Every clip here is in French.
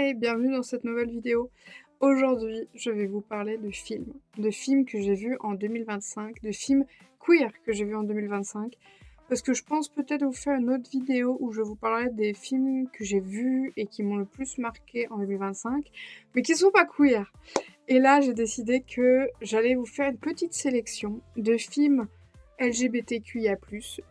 Hey, bienvenue dans cette nouvelle vidéo. Aujourd'hui, je vais vous parler de films que j'ai vus en 2025, de films queer que j'ai vus en 2025, parce que je pense peut-être vous faire une autre vidéo où je vous parlerai des films que j'ai vus et qui m'ont le plus marqué en 2025, mais qui sont pas queer. Et là, j'ai décidé que j'allais vous faire une petite sélection de films LGBTQIA+,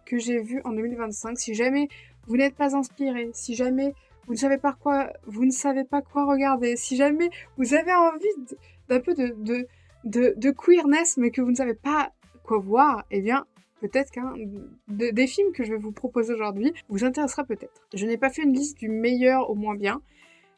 que j'ai vus en 2025. Si jamais vous n'êtes pas inspiré, si jamais vous ne savez pas quoi regarder, si jamais vous avez envie d'un peu de queerness, mais que vous ne savez pas quoi voir, eh bien, peut-être des films que je vais vous proposer aujourd'hui vous intéressera peut-être. Je n'ai pas fait une liste du meilleur au moins bien.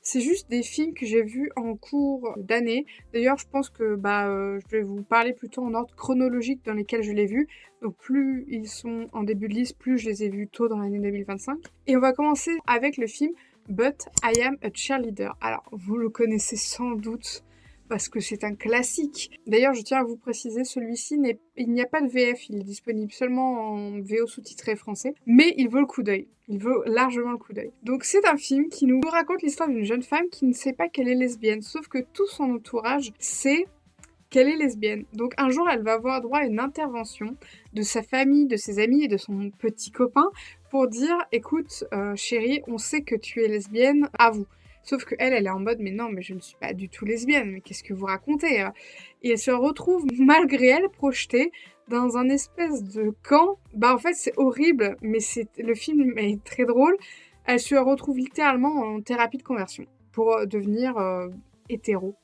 C'est juste des films que j'ai vus en cours d'année. D'ailleurs, je pense que je vais vous parler plutôt en ordre chronologique dans lesquels je l'ai vu. Donc plus ils sont en début de liste, plus je les ai vus tôt dans l'année 2025. Et on va commencer avec le film But I Am a Cheerleader. Alors, vous le connaissez sans doute parce que c'est un classique. D'ailleurs, je tiens à vous préciser, celui-ci, il n'y a pas de VF, il est disponible seulement en VO sous-titré français, mais il vaut le coup d'œil. Il vaut largement le coup d'œil. Donc c'est un film qui nous raconte l'histoire d'une jeune femme qui ne sait pas qu'elle est lesbienne, sauf que tout son entourage sait qu'elle est lesbienne. Donc un jour, elle va avoir droit à une intervention de sa famille, de ses amis et de son petit copain pour dire « Écoute, chérie, on sait que tu es lesbienne, à vous ». Sauf qu'elle, elle est en mode « Mais non, mais je ne suis pas du tout lesbienne, mais qu'est-ce que vous racontez ?» Et elle se retrouve, malgré elle, projetée dans un espèce de camp. En fait, c'est horrible, mais le film est très drôle. Elle se retrouve littéralement en thérapie de conversion pour devenir hétéro.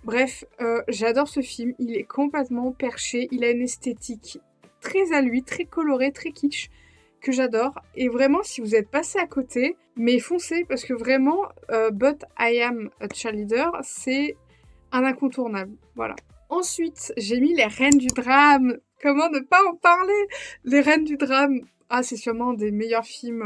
Bref, j'adore ce film, il est complètement perché, il a une esthétique très à lui, très colorée, très kitsch, que j'adore. Et vraiment, si vous êtes passé à côté, mais foncez, parce que vraiment, But I Am a Cheerleader, c'est un incontournable, voilà. Ensuite, j'ai mis Les Reines du Drame. Comment ne pas en parler? Les Reines du Drame. Ah, c'est sûrement un des meilleurs films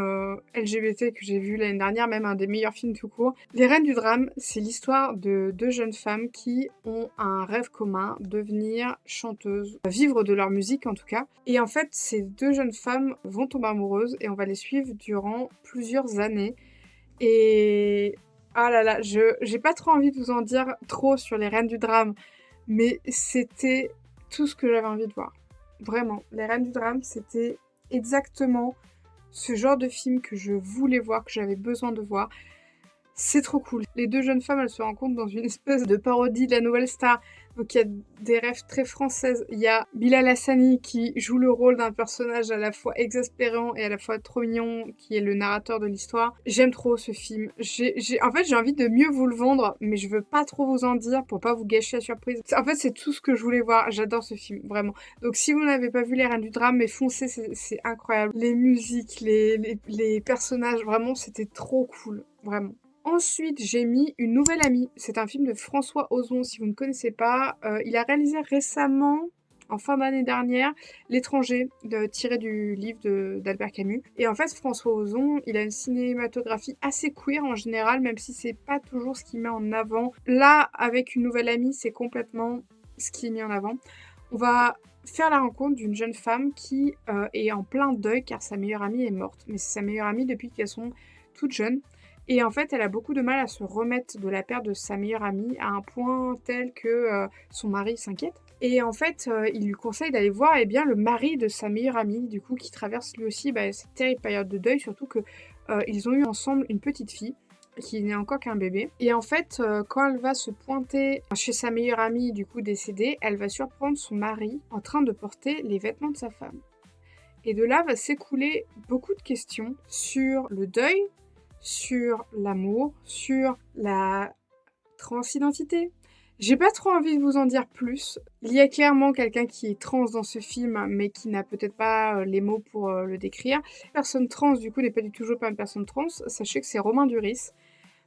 LGBT que j'ai vu l'année dernière, même un des meilleurs films tout court. Les Reines du Drame, c'est l'histoire de deux jeunes femmes qui ont un rêve commun, devenir chanteuses, vivre de leur musique en tout cas. Et en fait, ces deux jeunes femmes vont tomber amoureuses et on va les suivre durant plusieurs années. Et ah là là, j'ai pas trop envie de vous en dire trop sur Les Reines du Drame, mais c'était tout ce que j'avais envie de voir. Vraiment, Les Reines du Drame, c'était exactement ce genre de film que je voulais voir, que j'avais besoin de voir. C'est trop cool. Les deux jeunes femmes, elles se rencontrent dans une espèce de parodie de la Nouvelle Star. Donc il y a des rêves très françaises. Il y a Bilal Hassani qui joue le rôle d'un personnage à la fois exaspérant et à la fois trop mignon, qui est le narrateur de l'histoire. J'aime trop ce film. En fait, j'ai envie de mieux vous le vendre, mais je veux pas trop vous en dire pour pas vous gâcher la surprise. En fait, c'est tout ce que je voulais voir. J'adore ce film, vraiment. Donc si vous n'avez pas vu Les Reines du Drame, mais foncez, c'est incroyable. Les musiques, les personnages, vraiment, c'était trop cool. Vraiment. Ensuite, j'ai mis Une nouvelle amie. C'est un film de François Ozon, si vous ne connaissez pas. Il a réalisé récemment, en fin d'année dernière, L'étranger, tiré du livre d'Albert Camus. Et en fait, François Ozon, il a une cinématographie assez queer en général, même si c'est pas toujours ce qu'il met en avant. Là, avec Une nouvelle amie, c'est complètement ce qui est mis en avant. On va faire la rencontre d'une jeune femme qui est en plein deuil car sa meilleure amie est morte. Mais c'est sa meilleure amie depuis qu'elles sont toutes jeunes. Et en fait, elle a beaucoup de mal à se remettre de la perte de sa meilleure amie à un point tel que son mari s'inquiète. Et en fait, il lui conseille d'aller voir le mari de sa meilleure amie, du coup, qui traverse lui aussi cette terrible période de deuil, surtout que ils ont eu ensemble une petite fille qui n'est encore qu'un bébé. Et en fait, quand elle va se pointer chez sa meilleure amie, du coup décédée, elle va surprendre son mari en train de porter les vêtements de sa femme. Et de là va s'écouler beaucoup de questions sur le deuil, sur l'amour, sur la transidentité. J'ai pas trop envie de vous en dire plus. Il y a clairement quelqu'un qui est trans dans ce film, mais qui n'a peut-être pas les mots pour le décrire. La personne trans, du coup, n'est pas du tout jouée par une personne trans. Sachez que c'est Romain Duris.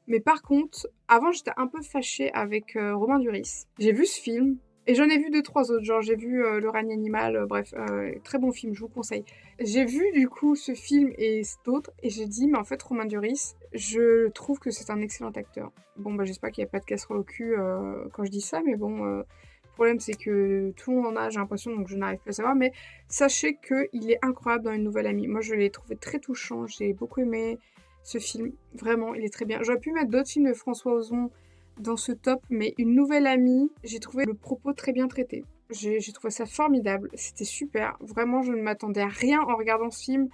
Mais par contre, avant, j'étais un peu fâchée avec Romain Duris. J'ai vu ce film, et j'en ai vu 2-3 autres, genre j'ai vu Le règne animal, bref, très bon film, je vous conseille. J'ai vu du coup ce film et d'autres, et j'ai dit, mais en fait Romain Duris, je trouve que c'est un excellent acteur. Bon j'espère qu'il n'y a pas de casserole au cul quand je dis ça, mais bon, le problème c'est que tout le monde en a, j'ai l'impression, donc je n'arrive pas à savoir, mais sachez qu'il est incroyable dans Une nouvelle amie. Moi je l'ai trouvé très touchant, j'ai beaucoup aimé ce film. Vraiment, il est très bien. J'aurais pu mettre d'autres films de François Ozon dans ce top, mais Une nouvelle amie, j'ai trouvé le propos très bien traité. J'ai trouvé ça formidable, c'était super. Vraiment, je ne m'attendais à rien en regardant ce film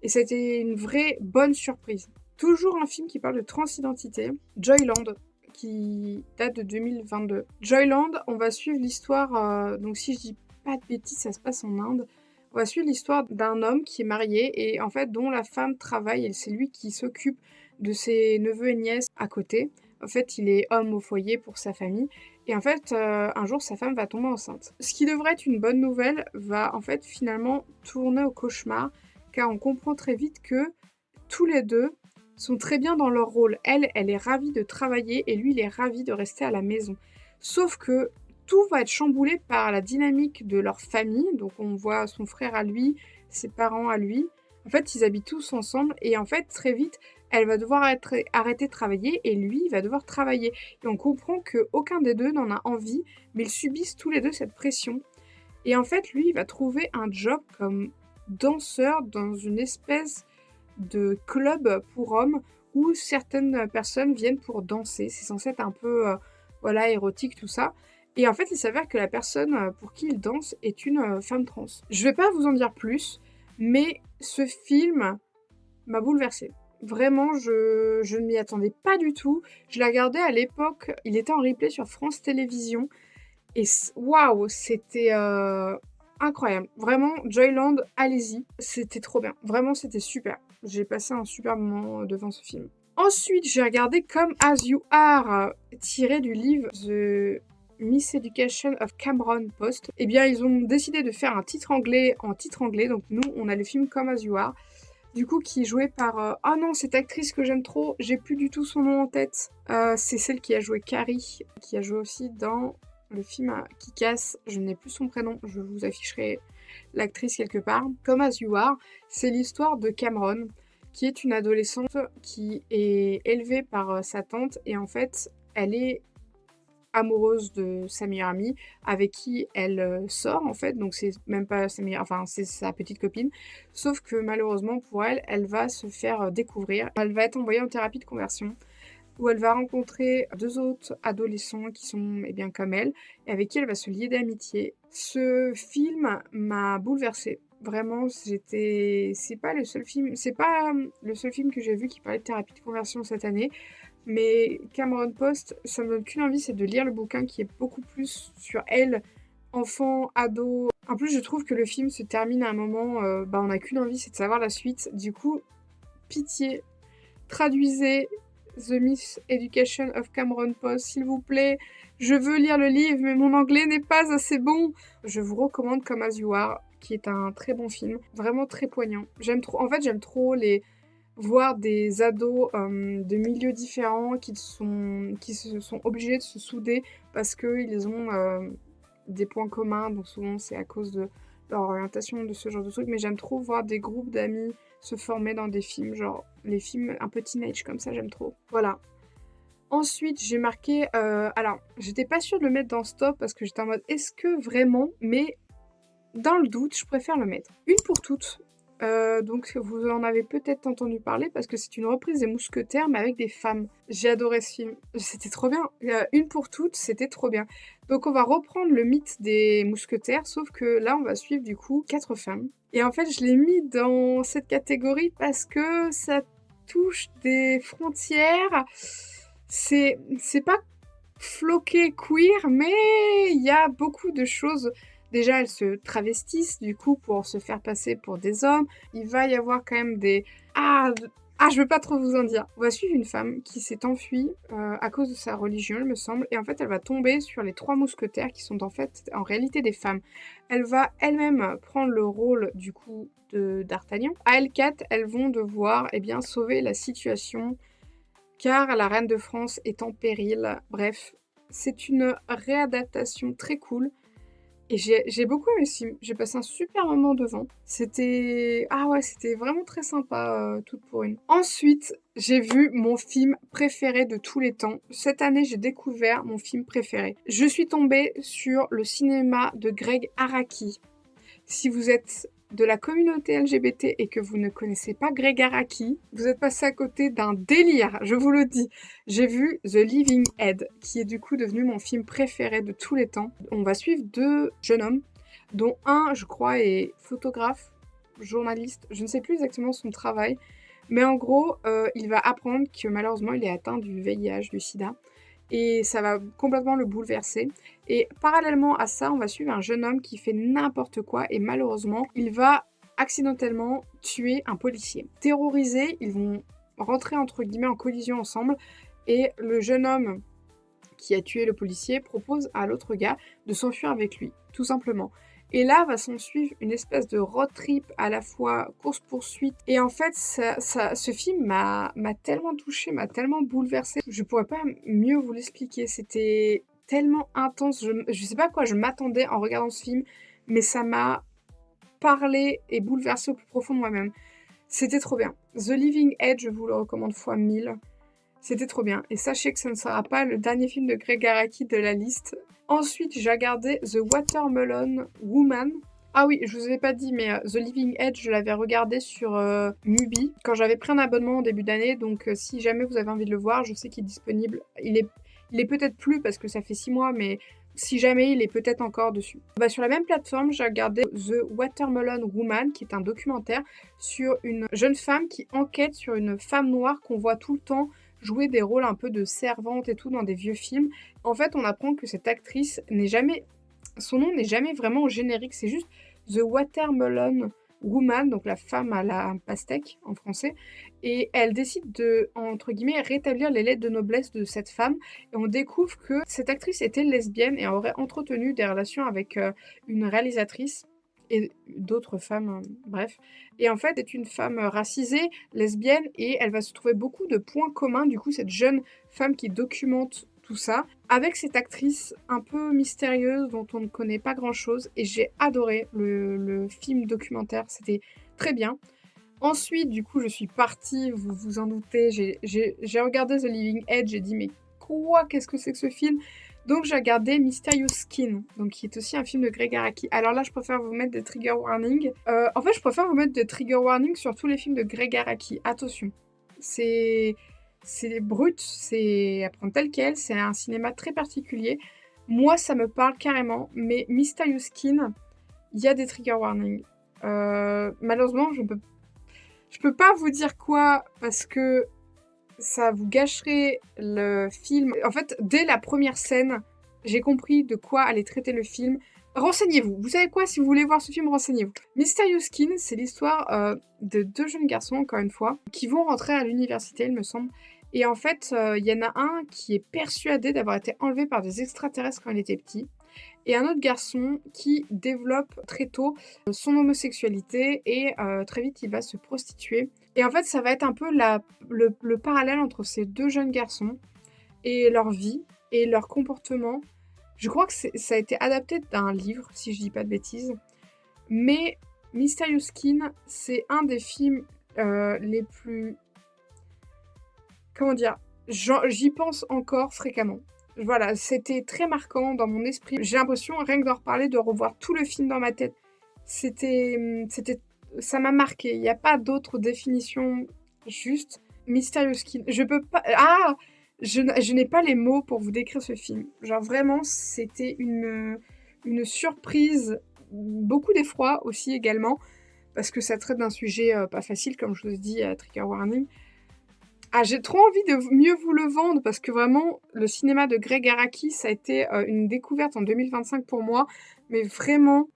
et c'était une vraie bonne surprise. Toujours un film qui parle de transidentité, Joyland, qui date de 2022. Joyland, on va suivre l'histoire, donc si je dis pas de bêtises, ça se passe en Inde. On va suivre l'histoire d'un homme qui est marié et en fait dont la femme travaille et c'est lui qui s'occupe de ses neveux et nièces à côté. En fait, il est homme au foyer pour sa famille et en fait, un jour, sa femme va tomber enceinte. Ce qui devrait être une bonne nouvelle va en fait finalement tourner au cauchemar car on comprend très vite que tous les deux sont très bien dans leur rôle. Elle est ravie de travailler et lui, il est ravi de rester à la maison. Sauf que tout va être chamboulé par la dynamique de leur famille. Donc on voit son frère à lui, ses parents à lui. En fait, ils habitent tous ensemble et en fait, très vite, elle va devoir arrêter de travailler et lui, il va devoir travailler. Et on comprend qu'aucun des deux n'en a envie, mais ils subissent tous les deux cette pression. Et en fait, lui, il va trouver un job comme danseur dans une espèce de club pour hommes où certaines personnes viennent pour danser. C'est censé être un peu voilà, érotique, tout ça. Et en fait, il s'avère que la personne pour qui il danse est une femme trans. Je vais pas vous en dire plus, mais ce film m'a bouleversée. Vraiment, je ne m'y attendais pas du tout. Je l'ai regardé à l'époque, il était en replay sur France Télévisions. Et waouh, c'était incroyable. Vraiment, Joyland, allez-y. C'était trop bien. Vraiment, c'était super. J'ai passé un super moment devant ce film. Ensuite, j'ai regardé Come As You Are, tiré du livre The Miseducation of Cameron Post. Eh bien, ils ont décidé de faire un titre anglais en titre anglais. Donc nous, on a le film Come As You Are. Du coup, qui est joué par... Ah non, cette actrice que j'aime trop, j'ai plus du tout son nom en tête. C'est celle qui a joué Carrie, qui a joué aussi dans le film qui casse, je n'ai plus son prénom, je vous afficherai l'actrice quelque part. Come As You Are, c'est l'histoire de Cameron, qui est une adolescente qui est élevée par sa tante et en fait, elle est amoureuse de sa meilleure amie avec qui elle sort en fait, donc c'est même pas sa meilleure, enfin c'est sa petite copine, sauf que malheureusement pour elle, elle va se faire découvrir, elle va être envoyée en thérapie de conversion où elle va rencontrer deux autres adolescents qui sont bien comme elle, et avec qui elle va se lier d'amitié. Ce film m'a bouleversée. Vraiment, c'est pas le seul film, c'est pas le seul film que j'ai vu qui parlait de thérapie de conversion cette année, mais Cameron Post, ça me donne qu'une envie, c'est de lire le bouquin qui est beaucoup plus sur elle, enfant, ado. En plus, je trouve que le film se termine à un moment, on n'a qu'une envie, c'est de savoir la suite. Du coup, pitié, traduisez The Miseducation of Cameron Post, s'il vous plaît. Je veux lire le livre, mais mon anglais n'est pas assez bon. Je vous recommande Come As You Are, qui est un très bon film, vraiment très poignant. J'aime trop, en fait, j'aime trop voir des ados de milieux différents qui se sont obligés de se souder parce qu'ils ont des points communs. Donc souvent, c'est à cause de leur orientation, de ce genre de trucs. Mais j'aime trop voir des groupes d'amis se former dans des films, genre les films un peu teenage comme ça, j'aime trop. Voilà. Ensuite, j'ai marqué... alors, j'étais pas sûre de le mettre dans Stop parce que j'étais en mode, est-ce que vraiment? Mais dans le doute, je préfère le mettre. Une pour toutes. Donc, vous en avez peut-être entendu parler parce que c'est une reprise des Mousquetaires, mais avec des femmes. J'ai adoré ce film. C'était trop bien. Une pour toutes, c'était trop bien. Donc, on va reprendre le mythe des Mousquetaires, sauf que là, on va suivre du coup 4 femmes. Et en fait, je l'ai mis dans cette catégorie parce que ça touche des frontières. C'est pas floqué queer, mais il y a beaucoup de choses. Déjà, elles se travestissent du coup pour se faire passer pour des hommes. Il va y avoir quand même des... je veux pas trop vous en dire. On va suivre une femme qui s'est enfuie à cause de sa religion, il me semble. Et en fait, elle va tomber sur les 3 mousquetaires qui sont en fait, en réalité, des femmes. Elle va elle-même prendre le rôle du coup de d'Artagnan. À elles 4, elles vont devoir sauver la situation car la reine de France est en péril. Bref, c'est une réadaptation très cool. Et j'ai beaucoup aimé ce film. J'ai passé un super moment devant. C'était vraiment très sympa, toute pour une. Ensuite, j'ai vu mon film préféré de tous les temps. Cette année, j'ai découvert mon film préféré. Je suis tombée sur le cinéma de Greg Araki. Si vous êtes de la communauté LGBT et que vous ne connaissez pas Greg Araki, vous êtes passé à côté d'un délire, je vous le dis. J'ai vu The Living Ed, qui est du coup devenu mon film préféré de tous les temps. On va suivre 2 jeunes hommes, dont un, je crois, est photographe, journaliste, je ne sais plus exactement son travail, mais en gros, il va apprendre que malheureusement, il est atteint du VIH, du sida, et ça va complètement le bouleverser. Et parallèlement à ça, on va suivre un jeune homme qui fait n'importe quoi et malheureusement, il va accidentellement tuer un policier. Terrorisés, ils vont rentrer entre guillemets en collision ensemble et le jeune homme qui a tué le policier propose à l'autre gars de s'enfuir avec lui, tout simplement. Et là va s'en suivre une espèce de road trip à la fois course-poursuite. Et en fait, ce film m'a tellement touchée, m'a tellement bouleversée. Je pourrais pas mieux vous l'expliquer. C'était tellement intense. Je sais pas à quoi je m'attendais en regardant ce film, mais ça m'a parlé et bouleversée au plus profond de moi-même. C'était trop bien. The Living Edge, je vous le recommande fois 1000. C'était trop bien. Et sachez que ce ne sera pas le dernier film de Greg Araki de la liste. Ensuite, j'ai regardé The Watermelon Woman. Ah oui, je vous ai pas dit, mais The Living Edge, je l'avais regardé sur Mubi quand j'avais pris un abonnement en début d'année. Donc, si jamais vous avez envie de le voir, je sais qu'il est disponible. Il est peut-être plus parce que ça fait 6 mois, mais si jamais, il est peut-être encore dessus. Bah, sur la même plateforme, j'ai regardé The Watermelon Woman, qui est un documentaire sur une jeune femme qui enquête sur une femme noire qu'on voit tout le temps jouer des rôles un peu de servante et tout dans des vieux films. En fait, on apprend que cette actrice son nom n'est jamais vraiment au générique, c'est juste The Watermelon Woman, donc la femme à la pastèque en français, et elle décide de, entre guillemets, rétablir les lettres de noblesse de cette femme, et on découvre que cette actrice était lesbienne et aurait entretenu des relations avec une réalisatrice et d'autres femmes, bref. Et en fait, c'est une femme racisée, lesbienne, et elle va se trouver beaucoup de points communs, du coup, cette jeune femme qui documente tout ça, avec cette actrice un peu mystérieuse dont on ne connaît pas grand-chose, et j'ai adoré le film documentaire, c'était très bien. Ensuite, du coup, je suis partie, vous vous en doutez, j'ai regardé The Living Edge, j'ai dit, mais quoi, qu'est-ce que c'est que ce film? Donc j'ai regardé Mysterious Skin, donc qui est aussi un film de Greg Araki. Alors là, je préfère vous mettre des trigger warnings. En fait, je préfère vous mettre des trigger warnings sur tous les films de Greg Araki. Attention, c'est brut, c'est à prendre tel quel, c'est un cinéma très particulier. Moi, ça me parle carrément, mais Mysterious Skin, il y a des trigger warnings. Malheureusement, je peux pas vous dire quoi parce que ça vous gâcherait le film. En fait, dès la première scène, j'ai compris de quoi allait traiter le film. Renseignez-vous. Vous savez quoi? Si vous voulez voir ce film, renseignez-vous. Mysterious Skin, c'est l'histoire de 2 jeunes garçons, encore une fois, qui vont rentrer à l'université, il me semble. Et en fait, il y en a un qui est persuadé d'avoir été enlevé par des extraterrestres quand il était petit. Et un autre garçon qui développe très tôt son homosexualité et très vite il va se prostituer. Et en fait, ça va être un peu le parallèle entre ces 2 jeunes garçons et leur vie et leur comportement. Je crois que ça a été adapté d'un livre, si je dis pas de bêtises. Mais Mysterious Skin, c'est un des films les plus... Comment dire? J'y pense encore fréquemment. Voilà, c'était très marquant dans mon esprit. J'ai l'impression, rien que d'en reparler, de revoir tout le film dans ma tête. Ça m'a marqué. Il n'y a pas d'autre définition, juste Mysterious Skin. Je peux pas... Ah! Je n'ai pas les mots pour vous décrire ce film. Genre vraiment, c'était une surprise, beaucoup d'effroi aussi également, parce que ça traite d'un sujet pas facile, comme je vous ai dit, trigger warning. Ah, j'ai trop envie de mieux vous le vendre parce que vraiment, le cinéma de Greg Araki, ça a été une découverte en 2025 pour moi. Mais vraiment,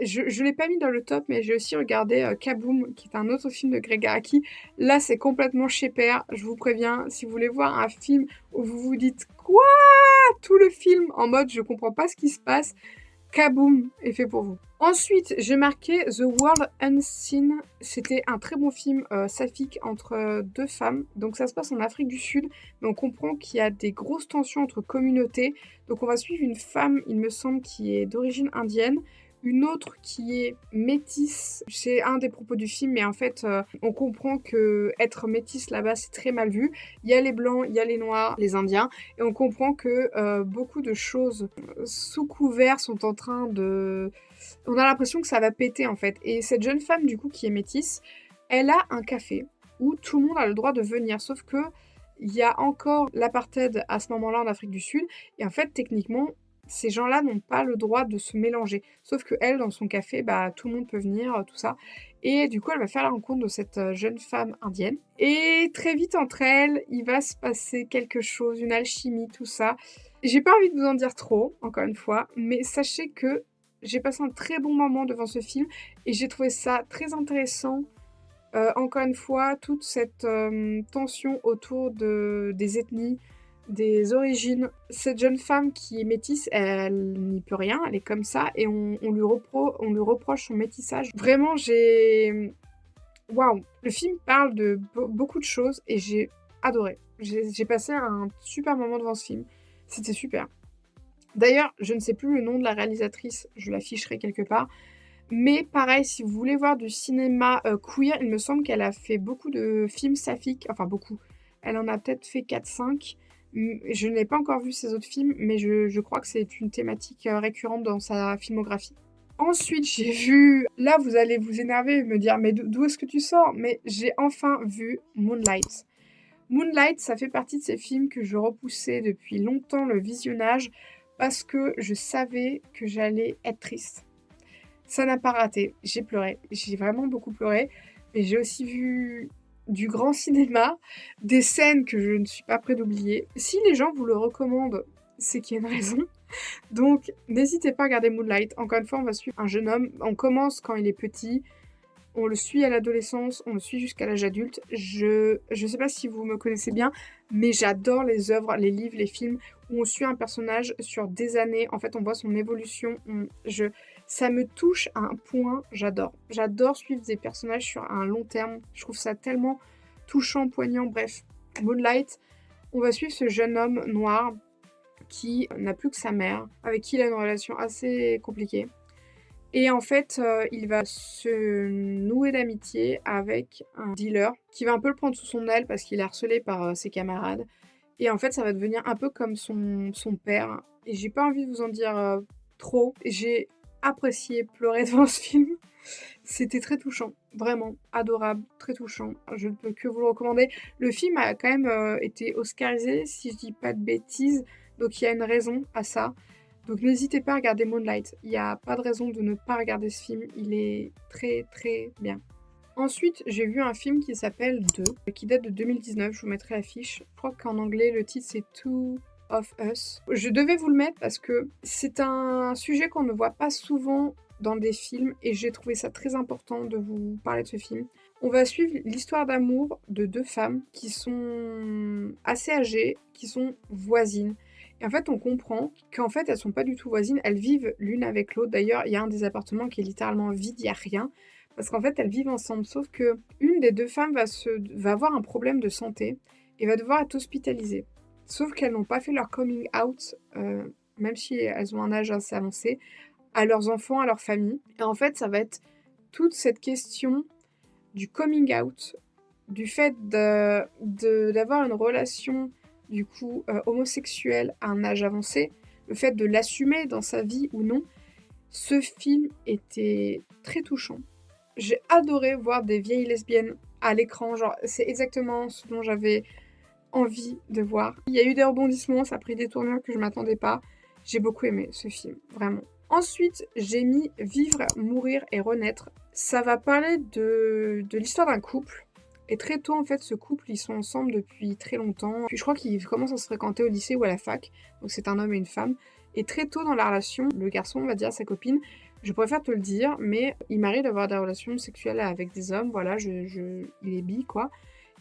je l'ai pas mis dans le top, mais j'ai aussi regardé Kaboom, qui est un autre film de Greg Araki. Là, c'est complètement chez père, je vous préviens. Si vous voulez voir un film où vous vous dites « Quoi ?» tout le film en mode « Je comprends pas ce qui se passe », Kaboom est fait pour vous. Ensuite, j'ai marqué The World Unseen. C'était un très bon film saphique entre 2 femmes. Donc ça se passe en Afrique du Sud. Mais on comprend qu'il y a des grosses tensions entre communautés. Donc on va suivre une femme, il me semble, qui est d'origine indienne. Une autre qui est métisse, c'est un des propos du film, mais en fait, on comprend qu'être métisse là-bas, c'est très mal vu. Il y a les blancs, il y a les noirs, les indiens, et on comprend que beaucoup de choses sous couvert sont en train de... On a l'impression que ça va péter en fait. Et cette jeune femme du coup qui est métisse, elle a un café où tout le monde a le droit de venir, sauf que il y a encore l'apartheid à ce moment-là en Afrique du Sud, et en fait techniquement ces gens-là n'ont pas le droit de se mélanger. Sauf que elle, dans son café, bah, tout le monde peut venir, tout ça. Et du coup, elle va faire la rencontre de cette jeune femme indienne. Et très vite, entre elles, il va se passer quelque chose, une alchimie, tout ça. J'ai pas envie de vous en dire trop, encore une fois, mais sachez que j'ai passé un très bon moment devant ce film et j'ai trouvé ça très intéressant. Encore une fois, toute cette tension autour des ethnies, des origines. Cette jeune femme qui est métisse, elle n'y peut rien, elle est comme ça, et on lui reproche son métissage. Vraiment, waouh! Le film parle de beaucoup de choses et j'ai adoré. J'ai passé un super moment devant ce film. C'était super. D'ailleurs, je ne sais plus le nom de la réalisatrice, je l'afficherai quelque part. Mais pareil, si vous voulez voir du cinéma queer, il me semble qu'elle a fait beaucoup de films saphiques, enfin beaucoup. Elle en a peut-être fait 4-5. Je n'ai pas encore vu ses autres films, mais je crois que c'est une thématique récurrente dans sa filmographie. Ensuite, j'ai vu... Là, vous allez vous énerver et me dire, mais d'où est-ce que tu sors? Mais j'ai enfin vu Moonlight. Moonlight, ça fait partie de ces films que je repoussais depuis longtemps le visionnage parce que je savais que j'allais être triste. Ça n'a pas raté, j'ai pleuré, j'ai vraiment beaucoup pleuré, mais j'ai aussi vu du grand cinéma, des scènes que je ne suis pas près d'oublier. Si les gens vous le recommandent, c'est qu'il y a une raison. Donc n'hésitez pas à regarder Moonlight. Encore une fois, on va suivre un jeune homme. On commence quand il est petit, on le suit à l'adolescence, on le suit jusqu'à l'âge adulte. Je sais pas si vous me connaissez bien, mais j'adore les œuvres, les livres, les films où on suit un personnage sur des années. En fait, on voit son évolution. Ça me touche à un point, j'adore. J'adore suivre des personnages sur un long terme. Je trouve ça tellement touchant, poignant. Bref, Moonlight, on va suivre ce jeune homme noir qui n'a plus que sa mère, avec qui il a une relation assez compliquée. Et en fait, il va se nouer d'amitié avec un dealer qui va un peu le prendre sous son aile parce qu'il est harcelé par ses camarades. Et en fait, ça va devenir un peu comme son père. Et j'ai pas envie de vous en dire trop. J'ai apprécié pleurer devant ce film. C'était très touchant, vraiment adorable, très touchant. Je ne peux que vous le recommander. Le film a quand même été oscarisé, si je dis pas de bêtises, donc il y a une raison à ça. Donc n'hésitez pas à regarder Moonlight. Il n'y a pas de raison de ne pas regarder ce film. Il est très très bien. Ensuite, j'ai vu un film qui s'appelle Deux, qui date de 2019. Je vous mettrai l'affiche. Je crois qu'en anglais, le titre c'est Two of Us. Je devais vous le mettre parce que c'est un sujet qu'on ne voit pas souvent dans des films et j'ai trouvé ça très important de vous parler de ce film. On va suivre l'histoire d'amour de deux femmes qui sont assez âgées, qui sont voisines. Et en fait, on comprend qu'en fait, elles sont pas du tout voisines, elles vivent l'une avec l'autre. D'ailleurs, il y a un des appartements qui est littéralement vide, il n'y a rien. Parce qu'en fait, elles vivent ensemble. Sauf que une des deux femmes va avoir un problème de santé et va devoir être hospitalisée. Sauf qu'elles n'ont pas fait leur coming out, même si elles ont un âge assez avancé, à leurs enfants, à leur famille. Et en fait, ça va être toute cette question du coming out, du fait d'avoir une relation du coup homosexuelle à un âge avancé, le fait de l'assumer dans sa vie ou non. Ce film était très touchant. J'ai adoré voir des vieilles lesbiennes à l'écran, genre c'est exactement ce dont j'avais envie de voir. Il y a eu des rebondissements, ça a pris des tournures que je m'attendais pas. J'ai beaucoup aimé ce film, vraiment. Ensuite, j'ai mis Vivre, mourir et renaître. Ça va parler de l'histoire d'un couple. Et très tôt, en fait, ce couple, ils sont ensemble depuis très longtemps. Puis je crois qu'ils commencent à se fréquenter au lycée ou à la fac. Donc c'est un homme et une femme. Et très tôt dans la relation, le garçon va dire à sa copine, je préfère te le dire, mais il m'arrive d'avoir des relations sexuelles avec des hommes, voilà, il est bi, quoi.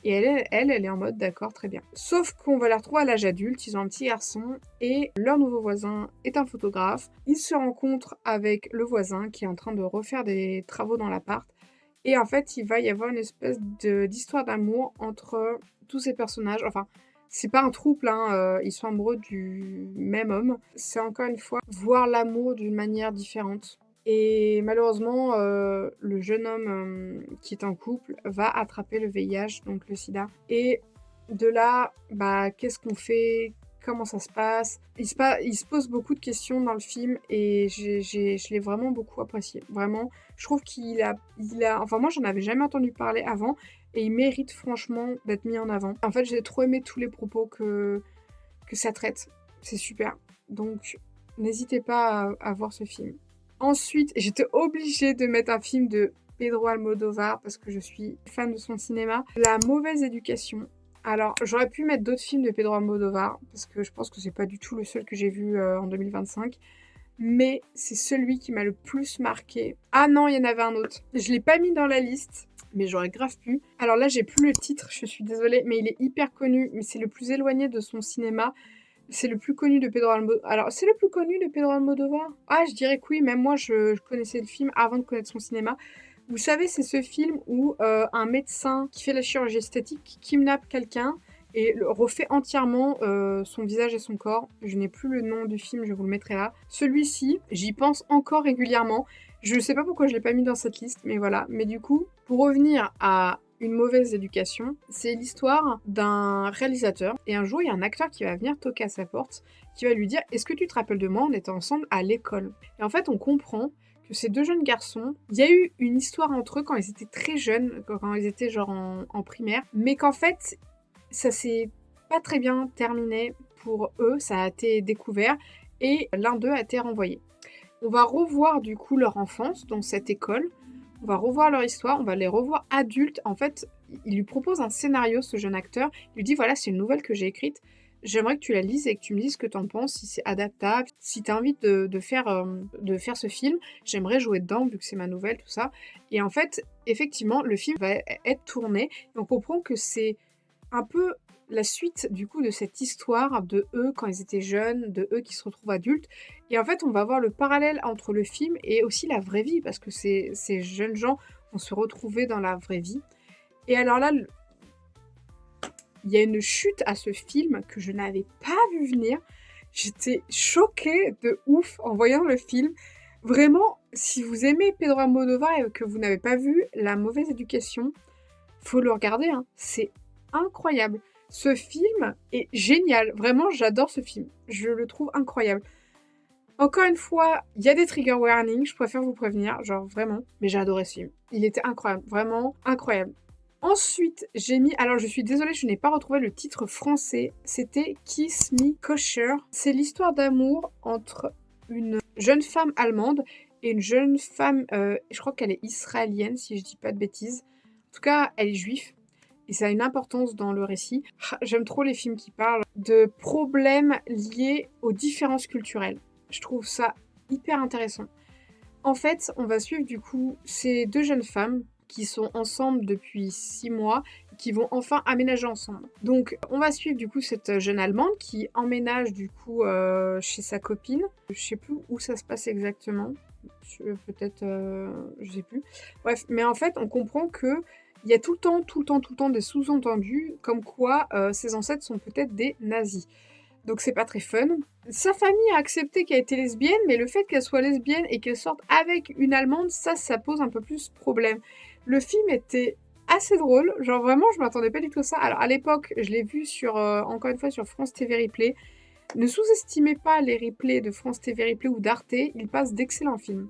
Et elle est en mode d'accord, très bien. Sauf qu'on va la retrouver à l'âge adulte, ils ont un petit garçon, et leur nouveau voisin est un photographe. Ils se rencontrent avec le voisin qui est en train de refaire des travaux dans l'appart. Et en fait, il va y avoir une espèce d'histoire d'amour entre tous ces personnages. Enfin, c'est pas un trouble, hein, ils sont amoureux du même homme. C'est encore une fois voir l'amour d'une manière différente. et malheureusement, le jeune homme, qui est en couple va attraper le VIH, donc le sida et de là, bah, qu'est-ce qu'on fait? Comment ça se passe? Il se pose beaucoup de questions dans le film et je l'ai vraiment beaucoup apprécié. Vraiment, je trouve qu'il a enfin moi j'en avais jamais entendu parler avant et il mérite franchement d'être mis en avant. En fait, j'ai trop aimé tous les propos que ça traite. C'est super. Donc n'hésitez pas à voir ce film. Ensuite, j'étais obligée de mettre un film de Pedro Almodovar parce que je suis fan de son cinéma. La mauvaise éducation. Alors, j'aurais pu mettre d'autres films de Pedro Almodovar parce que je pense que c'est pas du tout le seul que j'ai vu en 2025. Mais c'est celui qui m'a le plus marqué. Ah non, il y en avait un autre. Je l'ai pas mis dans la liste, mais j'aurais grave pu. Alors là, j'ai plus le titre, je suis désolée, mais il est hyper connu, mais c'est le plus éloigné de son cinéma. C'est le plus connu de Pedro Almodovar. Alors, c'est le plus connu de Pedro Almodovar? Ah, je dirais que oui, même moi, je connaissais le film avant de connaître son cinéma. Vous savez, c'est ce film où un médecin qui fait la chirurgie esthétique kidnappe quelqu'un et refait entièrement son visage et son corps. Je n'ai plus le nom du film, je vous le mettrai là. Celui-ci, j'y pense encore régulièrement. Je ne sais pas pourquoi je ne l'ai pas mis dans cette liste, mais voilà. Mais du coup, pour revenir à une mauvaise éducation, c'est l'histoire d'un réalisateur. Et un jour, il y a un acteur qui va venir toquer à sa porte, qui va lui dire « Est-ce que tu te rappelles de moi? On était ensemble à l'école. » Et en fait, on comprend que ces deux jeunes garçons, il y a eu une histoire entre eux quand ils étaient très jeunes, quand ils étaient genre en primaire, mais qu'en fait, ça s'est pas très bien terminé pour eux, ça a été découvert, et l'un d'eux a été renvoyé. On va revoir du coup leur enfance dans cette école, on va revoir leur histoire, on va les revoir adultes. En fait, il lui propose un scénario, ce jeune acteur, il lui dit voilà, c'est une nouvelle que j'ai écrite, j'aimerais que tu la lises et que tu me dises ce que t'en penses, si c'est adaptable, si t'as envie de faire ce film, j'aimerais jouer dedans vu que c'est ma nouvelle, tout ça. Et en fait, effectivement, le film va être tourné, et on comprend que c'est un peu la suite du coup de cette histoire de eux quand ils étaient jeunes, de eux qui se retrouvent adultes. Et en fait, on va voir le parallèle entre le film et aussi la vraie vie, parce que ces jeunes gens vont se retrouver dans la vraie vie. Et alors là, il y a une chute à ce film que je n'avais pas vu venir. J'étais choquée de ouf en voyant le film. Vraiment, si vous aimez Pedro Almodovar et que vous n'avez pas vu La mauvaise éducation, faut le regarder, hein. C'est incroyable. Ce film est génial. Vraiment, j'adore ce film. Je le trouve incroyable. Encore une fois, il y a des trigger warnings, je préfère vous prévenir, genre vraiment. Mais j'ai adoré ce film. Il était incroyable, vraiment incroyable. Ensuite, j'ai mis... Alors, je suis désolée, je n'ai pas retrouvé le titre français. C'était Kiss Me Kosher. C'est l'histoire d'amour entre une jeune femme allemande et une jeune femme... je crois qu'elle est israélienne, si je dis pas de bêtises. En tout cas, elle est juive. Et ça a une importance dans le récit. J'aime trop les films qui parlent de problèmes liés aux différences culturelles. Je trouve ça hyper intéressant. En fait, on va suivre du coup ces deux jeunes femmes qui sont ensemble depuis 6 mois, qui vont enfin aménager ensemble. Donc, on va suivre du coup cette jeune Allemande qui emménage du coup chez sa copine. Je sais plus où ça se passe exactement. Peut-être, je sais plus. Bref, mais en fait, on comprend que il y a tout le temps des sous-entendus comme quoi ses ancêtres sont peut-être des nazis. Donc c'est pas très fun. Sa famille a accepté qu'elle était lesbienne, mais le fait qu'elle soit lesbienne et qu'elle sorte avec une Allemande, ça pose un peu plus problème. Le film était assez drôle, genre vraiment je m'attendais pas du tout à ça. Alors à l'époque, je l'ai vu sur, encore une fois sur France TV Replay. Ne sous-estimez pas les replays de France TV Replay ou d'Arte, ils passent d'excellents films.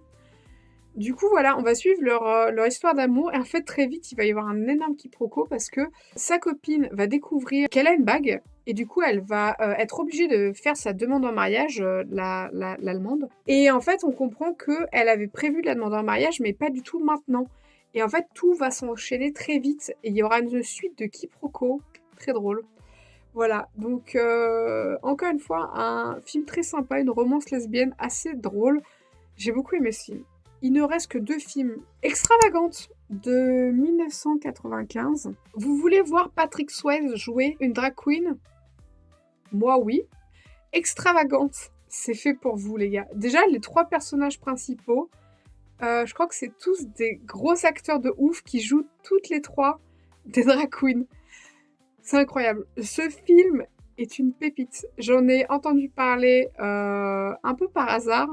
Du coup, voilà, on va suivre leur histoire d'amour. Et en fait, très vite, il va y avoir un énorme quiproquo parce que sa copine va découvrir qu'elle a une bague. Et du coup, elle va être obligée de faire sa demande en mariage, l'Allemande. Et en fait, on comprend qu'elle avait prévu la demande en mariage, mais pas du tout maintenant. Et en fait, tout va s'enchaîner très vite. Et il y aura une suite de quiproquos. Très drôle. Voilà, donc encore une fois, un film très sympa, une romance lesbienne assez drôle. J'ai beaucoup aimé ce film. Il ne reste que 2 films extravagantes de 1995. Vous voulez voir Patrick Swayze jouer une drag queen? Moi, oui. Extravagante, c'est fait pour vous, les gars. Déjà, les 3 personnages principaux, je crois que c'est tous des gros acteurs de ouf qui jouent toutes les 3 des drag queens. C'est incroyable. Ce film est une pépite. J'en ai entendu parler un peu par hasard.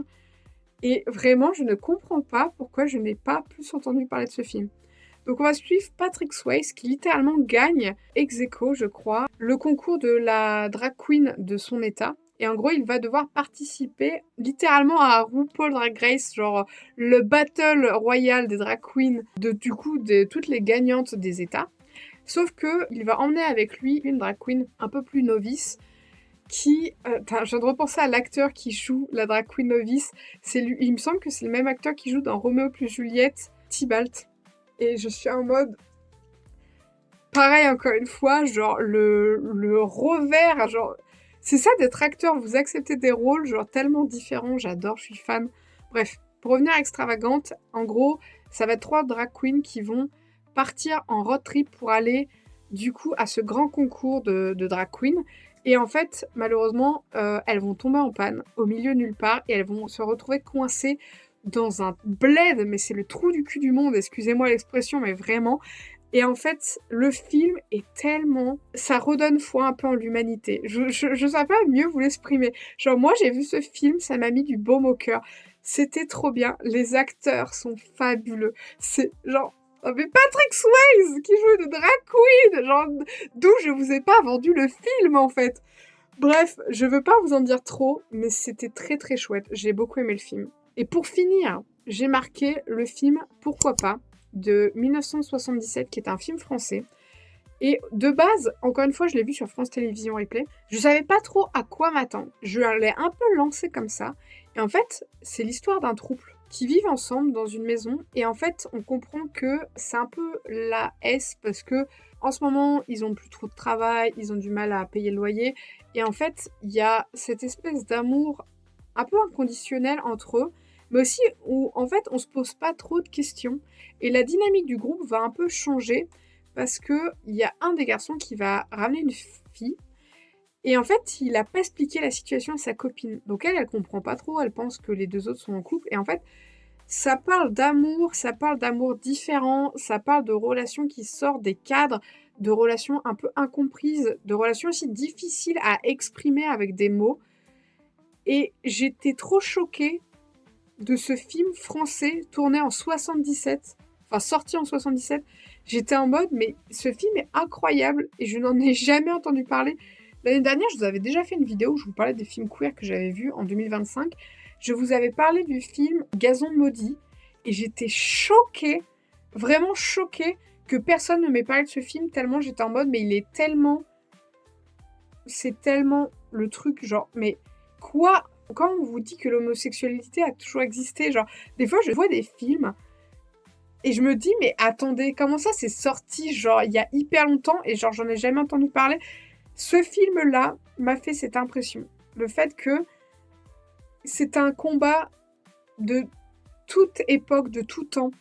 Et vraiment, je ne comprends pas pourquoi je n'ai pas plus entendu parler de ce film. Donc on va suivre Patrick Swayze qui littéralement gagne ex aequo, je crois, le concours de la drag queen de son état. Et en gros, il va devoir participer littéralement à RuPaul Drag Race, genre le battle royal des drag queens de toutes les gagnantes des états. Sauf que il va emmener avec lui une drag queen un peu plus novice qui, je viens de repenser à l'acteur qui joue la drag queen novice. C'est lui, il me semble que c'est le même acteur qui joue dans Roméo plus Juliette, Tybalt. Et je suis en mode, pareil encore une fois, genre le revers, genre c'est ça d'être acteur, vous acceptez des rôles genre tellement différents, j'adore, je suis fan. Bref, pour revenir à Extravagante, en gros, ça va être 3 drag queens qui vont partir en road trip pour aller du coup à ce grand concours de drag queen. Et en fait, malheureusement, elles vont tomber en panne au milieu nulle part et elles vont se retrouver coincées dans un bled, mais c'est le trou du cul du monde, excusez-moi l'expression, mais vraiment. Et en fait, le film est tellement... Ça redonne foi un peu en l'humanité. Je sais pas mieux vous l'exprimer. Genre, moi, j'ai vu ce film, ça m'a mis du baume au cœur. C'était trop bien. Les acteurs sont fabuleux. C'est genre... Oh, mais Patrick Swayze qui joue de drag queen, genre d'où je vous ai pas vendu le film en fait. Bref, je veux pas vous en dire trop, mais c'était très très chouette. J'ai beaucoup aimé le film. Et pour finir, j'ai marqué le film Pourquoi pas de 1977, qui est un film français. Et de base, encore une fois, je l'ai vu sur France Télévisions Replay. Je savais pas trop à quoi m'attendre. Je l'ai un peu lancé comme ça. Et en fait, c'est l'histoire d'un couple qui vivent ensemble dans une maison. Et en fait, on comprend que c'est un peu la S parce que en ce moment, ils ont plus trop de travail, ils ont du mal à payer le loyer. Et en fait, il y a cette espèce d'amour un peu inconditionnel entre eux, mais aussi où en fait, on se pose pas trop de questions. Et la dynamique du groupe va un peu changer parce que il y a un des garçons qui va ramener une fille et en fait, il a pas expliqué la situation à sa copine. Donc elle comprend pas trop, elle pense que les deux autres sont en couple et en fait, ça parle d'amour différent, ça parle de relations qui sortent des cadres, de relations un peu incomprises, de relations aussi difficiles à exprimer avec des mots. Et j'étais trop choquée de ce film français tourné en 77, enfin sorti en 77. J'étais en mode, mais ce film est incroyable et je n'en ai jamais entendu parler. L'année dernière, je vous avais déjà fait une vidéo où je vous parlais des films queer que j'avais vus en 2025. Je vous avais parlé du film Gazon maudit et j'étais choquée, vraiment choquée que personne ne m'ait parlé de ce film tellement j'étais en mode, mais il est tellement... C'est tellement le truc, genre, mais quoi? Quand on vous dit que l'homosexualité a toujours existé, genre, des fois je vois des films et je me dis, mais attendez, comment ça c'est sorti, genre, il y a hyper longtemps et genre, j'en ai jamais entendu parler. Ce film-là m'a fait cette impression. Le fait que c'est un combat de toute époque, de tout temps,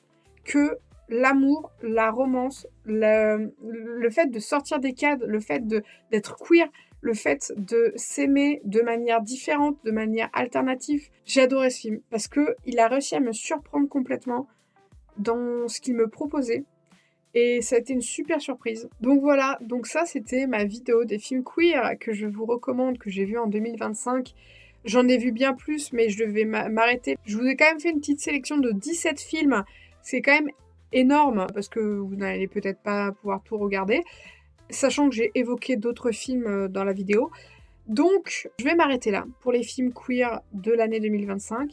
que l'amour, la romance, le fait de sortir des cadres, le fait d'être queer, le fait de s'aimer de manière différente, de manière alternative. J'ai adoré ce film parce que il a réussi à me surprendre complètement dans ce qu'il me proposait. Et ça a été une super surprise. Donc voilà, donc ça c'était ma vidéo des films queer que je vous recommande, que j'ai vu en 2025. J'en ai vu bien plus, mais je devais m'arrêter. Je vous ai quand même fait une petite sélection de 17 films. C'est quand même énorme, parce que vous n'allez peut-être pas pouvoir tout regarder, sachant que j'ai évoqué d'autres films dans la vidéo. Donc, je vais m'arrêter là pour les films queer de l'année 2025.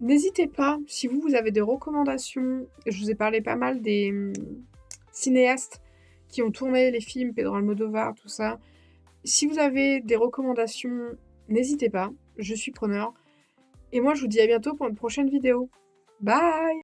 N'hésitez pas, si vous avez des recommandations, je vous ai parlé pas mal des cinéastes qui ont tourné les films, Pedro Almodovar, tout ça. Si vous avez des recommandations, n'hésitez pas, je suis preneur. Et moi, je vous dis à bientôt pour une prochaine vidéo. Bye!